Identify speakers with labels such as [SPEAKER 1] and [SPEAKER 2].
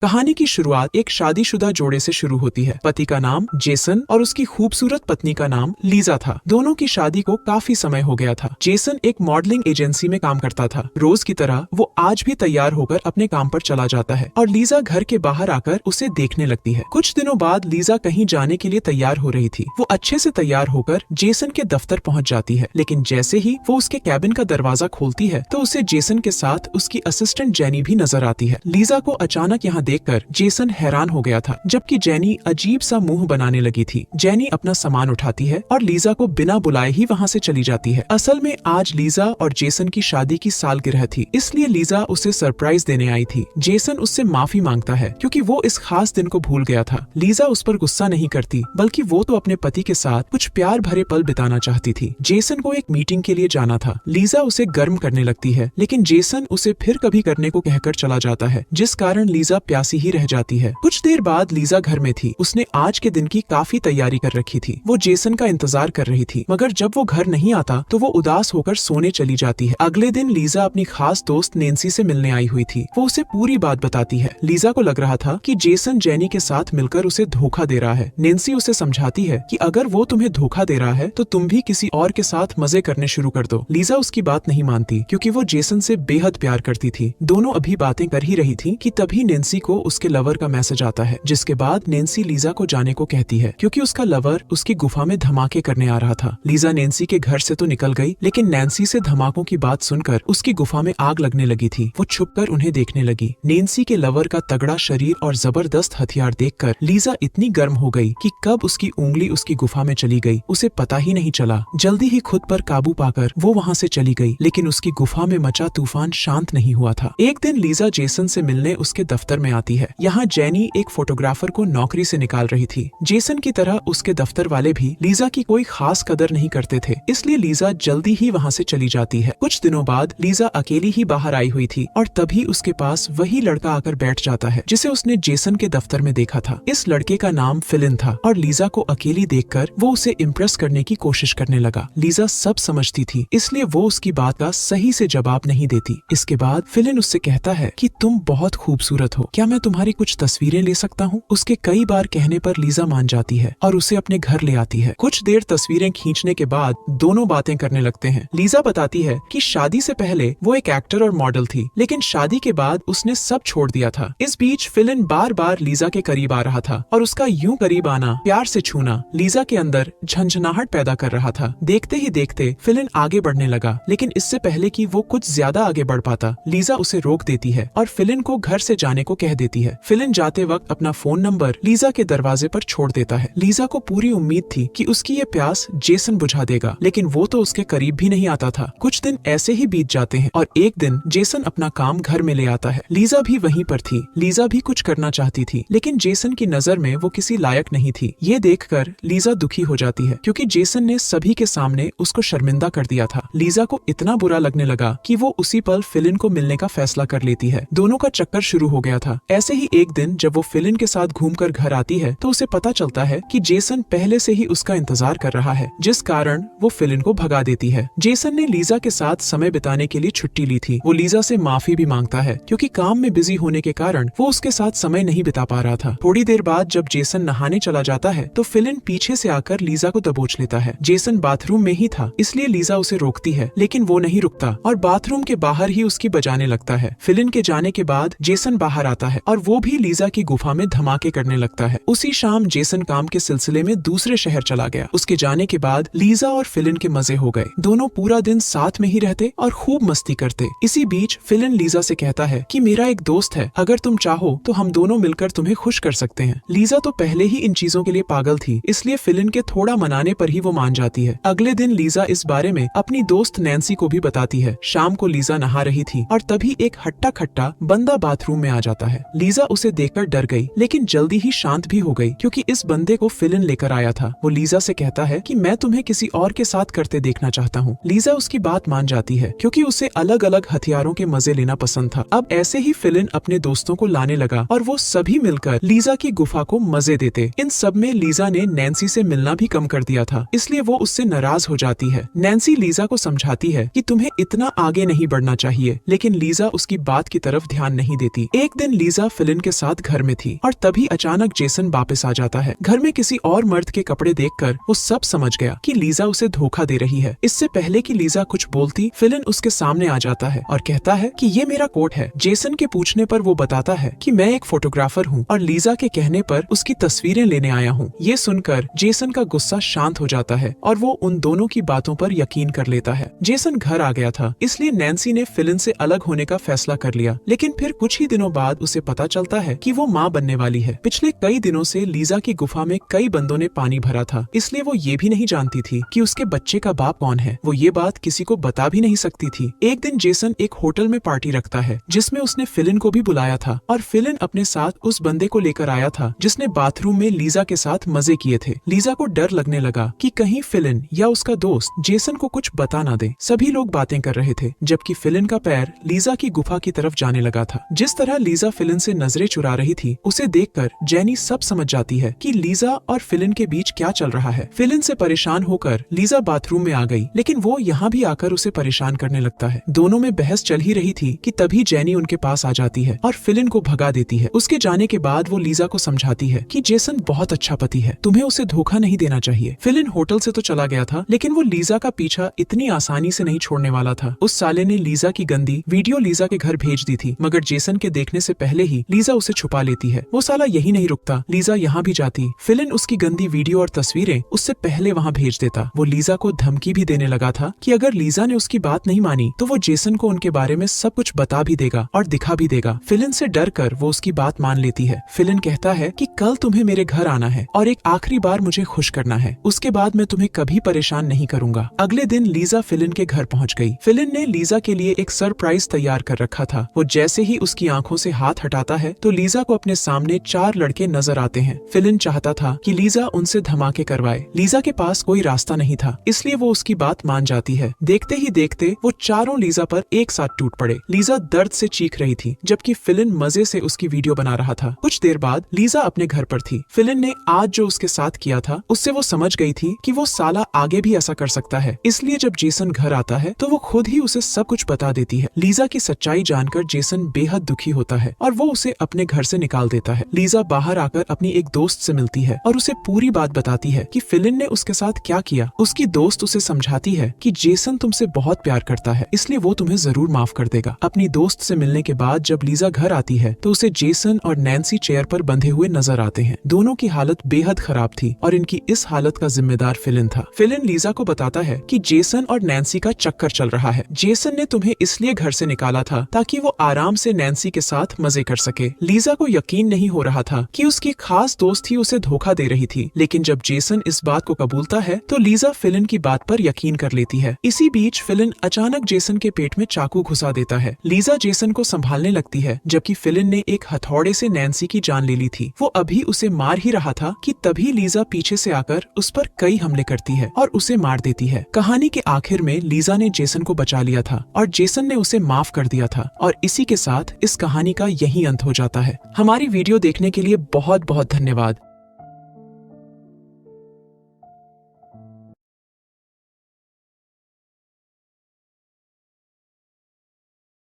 [SPEAKER 1] कहानी की शुरुआत एक शादीशुदा जोड़े से शुरू होती है। पति का नाम जेसन और उसकी खूबसूरत पत्नी का नाम लीजा था। दोनों की शादी को काफी समय हो गया था। जेसन एक मॉडलिंग एजेंसी में काम करता था। रोज की तरह वो आज भी तैयार होकर अपने काम पर चला जाता है और लीजा घर के बाहर आकर उसे देखने लगती है। कुछ दिनों बाद लीजा कहीं जाने के लिए तैयार हो रही थी। वो अच्छे से तैयार होकर जेसन के दफ्तर पहुंच जाती है, लेकिन जैसे ही वो उसके कैबिन का दरवाजा खोलती है तो उसे जेसन के साथ उसकी असिस्टेंट जेनी भी नजर आती है। लीजा को अचानक यहाँ देखकर जेसन हैरान हो गया था, जबकि जेनी अजीब सा मुंह बनाने लगी थी। जेनी अपना सामान उठाती है और लीजा को बिना बुलाए ही वहाँ से चली जाती है। असल में आज लीजा और जेसन की शादी की सालगिरह थी, इसलिए लीजा उसे सरप्राइज देने आई थी। जेसन उससे माफी मांगता है क्योंकि वो इस खास दिन को भूल गया था। लीजा उस पर गुस्सा नहीं करती, बल्कि वो तो अपने पति के साथ कुछ प्यार भरे पल बिताना चाहती थी। जेसन को एक मीटिंग के लिए जाना था। लीजा उसे गर्म करने लगती है, लेकिन जेसन उसे फिर कभी करने को कहकर चला जाता है, जिस कारण लीजा प्यासी ही रह जाती है। कुछ देर बाद लीजा घर में थी। उसने आज के दिन की काफी तैयारी कर रखी थी। वो जेसन का इंतजार कर रही थी, मगर जब वो घर नहीं आता तो वो उदास होकर सोने चली जाती है। अगले दिन लीजा अपनी खास दोस्त नैन्सी से मिलने आई हुई थी। वो उसे पूरी बात बताती है। लीजा को लग रहा था कि जेसन जेनी के साथ मिलकर उसे धोखा दे रहा है। नैन्सी उसे समझाती है कि अगर वो तुम्हें धोखा दे रहा है तो तुम भी किसी और के साथ मजे करने शुरू कर दो। लीजा उसकी बात नहीं मानती, क्योंकि वो जेसन से बेहद प्यार करती थी। दोनों अभी बातें कर ही रही थी कि तभी नैन्सी को उसके लवर का मैसेज आता है, जिसके बाद नैन्सी लीजा को जाने को कहती है, क्योंकि उसका लवर उसकी गुफा में धमाके करने आ रहा था। लीजा नैन्सी के घर से तो निकल गई, लेकिन नैन्सी से धमाकों की बात सुनकर उसकी गुफा में आग लगने लगी थी। वो छुपकर उन्हें देखने लगी। नैन्सी के लवर का तगड़ा शरीर और जबरदस्त हथियार देखकर लीजा इतनी गर्म हो गई कि कब उसकी उंगली उसकी गुफा में चली गई उसे पता ही नहीं चला। जल्दी ही खुद पर काबू पाकर वो वहाँ से चली गई, लेकिन उसकी गुफा में मचा तूफान शांत नहीं हुआ था। एक दिन लीजा जेसन से मिलने उसके दफ्तर में आती है। यहाँ जेनी एक फोटोग्राफर को नौकरी से निकाल रही थी। जेसन की तरह उसके दफ्तर वाले भी लीजा की कोई खास कदर नहीं करते थे, इसलिए लीजा जल्दी ही वहाँ से चली जाती है। कुछ दिनों बाद लीजा अकेली ही बाहर आई हुई थी और तभी उसके पास वही लड़का आकर बैठ जाता है जिसे उसने जेसन के दफ्तर में देखा था। इस लड़के का नाम फिलिन था और लीजा को अकेली देखकर वो उसे इम्प्रेस करने की कोशिश करने लगा। लीजा सब समझती थी, इसलिए वो उसकी बात का सही से जवाब नहीं देती। इसके बाद फिलिन उससे कहता है कि तुम बहुत खूबसूरत हो, क्या मैं तुम्हारी कुछ तस्वीरें ले सकता हूँ? उसके कई बार कहने पर लीजा मान जाती है और उसे अपने घर ले आती है। कुछ देर तस्वीरें खींचने के बाद दोनों बातें करने लगते हैं। लीजा बताती है कि शादी से पहले वो एक एक्टर और मॉडल थी, लेकिन शादी के बाद उसने सब छोड़ दिया था। इस बीच फिलिन बार बार लीजा के करीब आ रहा था और उसका यूं करीब आना, प्यार से छूना लीजा के अंदर झंझनाहट पैदा कर रहा था। देखते ही देखते फिलिन आगे बढ़ने लगा, लेकिन इससे पहले कि वो कुछ ज्यादा आगे बढ़ पाता, लीजा उसे रोक देती है और फिलिन को घर से जाने को कह देती है। फिलिन जाते वक्त अपना फोन नंबर लीजा के दरवाजे पर छोड़ देता है। लीजा को पूरी उम्मीद थी कि उसकी ये प्यास जेसन बुझा देगा, लेकिन वो तो उसके करीब भी नहीं आता था। कुछ दिन ऐसे ही बीत जाते हैं और एक दिन जेसन अपना काम घर में ले आता है। लीजा भी वहीं पर थी। लीजा भी कुछ करना चाहती थी, लेकिन जेसन की नजर में वो किसी लायक नहीं थी। ये देखकर लीजा दुखी हो जाती है, क्योंकि जेसन ने सभी के सामने उसको शर्मिंदा कर दिया था। लीजा को इतना बुरा लगने लगा कि वो उसी पल फिलिन को मिलने का फैसला कर लेती है। दोनों का चक्कर शुरू हो गया था। ऐसे ही एक दिन जब वो फिलिन के साथ घूमकर घर आती है तो उसे पता चलता है कि जेसन पहले से ही उसका इंतजार कर रहा है, जिस कारण वो फिलिन को भगा देती है। जेसन ने लीजा के साथ समय बिताने के लिए छुट्टी ली थी। वो लीजा से माफी भी मांगता है, क्योंकि काम में बिजी होने के कारण वो उसके साथ समय नहीं बिता पा रहा था। थोड़ी देर बाद जब जेसन नहाने चला जाता है तो फिलिन पीछे से आकर लीजा को दबोच लेता है। जेसन बाथरूम में ही था, इसलिए लीजा उसे रोकती है, लेकिन वो नहीं रुकता और बाथरूम के बाहर ही उसकी बजाने लगता है। फिलिन के जाने के बाद जेसन बाहर आता है और वो भी लीजा की गुफा में धमाके करने लगता है। उसी शाम जेसन काम के सिलसिले में दूसरे शहर चला गया। उसके जाने के बाद लीजा और फिलिन के मजे हो गए। दोनों पूरा दिन साथ में ही रहते और खूब मस्ती करते। इसी बीच फिलिन लीजा से कहता है कि मेरा एक दोस्त है, अगर तुम चाहो तो हम दोनों मिलकर तुम्हें खुश कर सकते हैं। लीजा तो पहले ही इन चीजों के लिए पागल थी, इसलिए फिलिन के थोड़ा मनाने पर ही वो मान जाती है। अगले दिन लीजा इस बारे में अपनी दोस्त नैन्सी को भी बताती है। शाम को लीजा नहा रही थी और तभी एक हट्टा खट्टा बंदा बाथरूम में आ जाता है। लीजा उसे देखकर डर गई, लेकिन जल्दी ही शांत भी हो गई, क्योंकि इस बंदे को फिलिन लेकर आया था। वो लीजा से कहता है कि मैं तुम्हें किसी और के साथ करते देखना चाहता हूँ। लीजा उसकी बात मान जाती है, क्योंकि उसे अलग अलग हथियारों के मजे लेना पसंद था। अब ऐसे ही फिलिन अपने दोस्तों को लाने लगा और वो सभी मिलकर लीजा की गुफा को मजे देते। इन सब में लीजा ने नैन्सी से मिलना भी कम कर दिया था, इसलिए वो उससे नाराज हो जाती है। नैन्सी लीजा को समझाती है कि तुम्हें इतना आगे नहीं बढ़ना चाहिए, लेकिन लीजा उसकी बात की तरफ ध्यान नहीं देती। एक दिन लीजा फिलिन के साथ घर में थी और तभी अचानक जेसन वापस आ जाता है। घर में किसी और मर्द के कपड़े देखकर वो सब समझ गया कि लीजा उसे धोखा दे रही है। इससे पहले कि लीजा कुछ बोलती, फिलिन उसके सामने आ जाता है और कहता है कि ये मेरा कोट है। जेसन के पूछने पर वो बताता है कि मैं एक फोटोग्राफर हूँ और लीजा के कहने पर उसकी तस्वीरें लेने आया हूँ। ये सुनकर जेसन का गुस्सा शांत हो जाता है और वो उन दोनों की बातों पर यकीन कर लेता है। जेसन घर आ गया था, इसलिए नैन्सी ने फिलिन से अलग होने का फैसला कर लिया, लेकिन फिर कुछ ही दिनों बाद उसे पता चलता है कि वो माँ बनने वाली है। पिछले कई दिनों से लीजा की गुफा में कई बंदों ने पानी भरा था, इसलिए वो ये भी नहीं जानती थी कि उसके बच्चे का बाप कौन है। वो ये बात किसी को बता भी नहीं सकती थी। एक दिन जेसन एक होटल में पार्टी रखता है जिसमें उसने फिलिन को भी बुलाया था और फिलिन अपने साथ उस बंदे को लेकर आया था जिसने बाथरूम में लीजा के साथ मजे किए थे। लीजा को डर लगने लगा कि कहीं फिलिन या उसका दोस्त जेसन को कुछ बता ना दे। सभी लोग बातें कर रहे थे जबकि फिलिन का पैर लीजा की गुफा की तरफ जाने लगा था। जिस तरह लीजा फिलिन से नजरें चुरा रही थी, उसे देखकर जेनी सब समझ जाती है कि लीजा और फिलिन के बीच क्या चल रहा है। फिलिन से परेशान होकर लीजा बाथरूम में आ गई, लेकिन वो यहाँ भी आकर उसे परेशान करने लगता है। दोनों में बहस चल ही रही थी कि तभी जेनी उनके पास आ जाती है और फिलिन को भगा देती है। उसके जाने के बाद वो लीजा को समझाती है कि जेसन बहुत अच्छा पति है, तुम्हें उसे धोखा नहीं देना चाहिए। फिलिन होटल से तो चला गया था, लेकिन वो लीजा का पीछा इतनी आसानी से नहीं छोड़ने वाला था। उस साले ने लीजा की गंदी वीडियो लीजा के घर भेज दी थी, मगर जेसन के देखने से पहले ही लीजा उसे छुपा लेती है। वो साला यही नहीं रुकता, लीजा यहाँ भी जाती। फिलिन उसकी गंदी वीडियो और तस्वीरें उससे पहले वहाँ भेज देता। वो लीजा को धमकी भी देने लगा था कि अगर लीजा ने उसकी बात नहीं मानी तो वो जेसन को उनके बारे में सब कुछ बता भी देगा और दिखा भी देगा। फिलिन से डर कर वो उसकी बात मान लेती है। फिलिन कहता है कि कल तुम्हें मेरे घर आना है और एक आखिरी बार मुझे खुश करना है, उसके बाद मैं तुम्हें कभी परेशान नहीं करूंगा। अगले दिन लीजा फिलिन के घर पहुंच गई। फिलिन ने लीजा के लिए एक सरप्राइज तैयार कर रखा था। वो जैसे ही उसकी आंखों से हाथ हटाता है तो लीजा को अपने सामने 4 लड़के नजर आते हैं। फिलिन चाहता था कि लीजा उनसे धमाके करवाए। लीजा के पास कोई रास्ता नहीं था, इसलिए वो उसकी बात मान जाती है। देखते ही देखते वो चारों लीजा पर एक साथ टूट पड़े। लीजा दर्द से चीख रही थी जबकि फिलिन मजे से उसकी वीडियो बना रहा था। कुछ देर बाद लीजा अपने घर पर थी। फिलिन ने आज जो उसके साथ किया था उससे वो समझ गई थी कि वो साला आगे भी ऐसा कर सकता है, इसलिए जब जेसन घर आता है तो वो खुद ही उसे सब कुछ बता देती है। लीजा की सच्चाई जानकर जेसन बेहद दुखी होता है और वो उसे अपने घर से निकाल देता है। लीजा बाहर आकर अपनी एक दोस्त से मिलती है और उसे पूरी बात बताती है कि फिलिन ने उसके साथ क्या किया। उसकी दोस्त उसे समझाती है कि जेसन तुमसे बहुत प्यार करता है, इसलिए वो तुम्हें जरूर माफ कर देगा। अपनी दोस्त से मिलने के बाद जब लीजा घर आती है तो उसे जेसन और नैन्सी चेयर पर बंधे हुए नजर आते हैं। दोनों की हालत बेहद खराब थी और इनकी इस हालत का जिम्मेदार फिलिन था। फिलिन लीजा को बताता है कि जेसन और नैन्सी का चक्कर चल रहा है। जेसन ने तुम्हें इसलिए घर से निकाला था ताकि वो आराम से नैन्सी के साथ मजे कर सके। लीजा को यकीन नहीं हो रहा था कि उसकी खास दोस्त ही उसे धोखा दे रही थी, लेकिन जब जेसन इस बात को कबूलता है तो लीजा फिलिन की बात पर यकीन कर लेती है। इसी बीच फिलिन अचानक जेसन के पेट में चाकू घुसा देता है। लीजा जेसन को संभालने लगती है जबकि फिलिन ने एक हथौड़े से नैन्सी की जान ले ली थी। वो अभी उसे मार ही रहा था कि तभी लीजा पीछे से आकर उस पर कई हमले करती है और उसे मार देती है। कहानी के आखिर में लीजा ने जेसन को बचा लिया था और जेसन ने उसे माफ कर दिया था और इसी के साथ इस कहानी का यही अंत हो जाता है। हमारी वीडियो देखने के लिए बहुत बहुत धन्यवाद।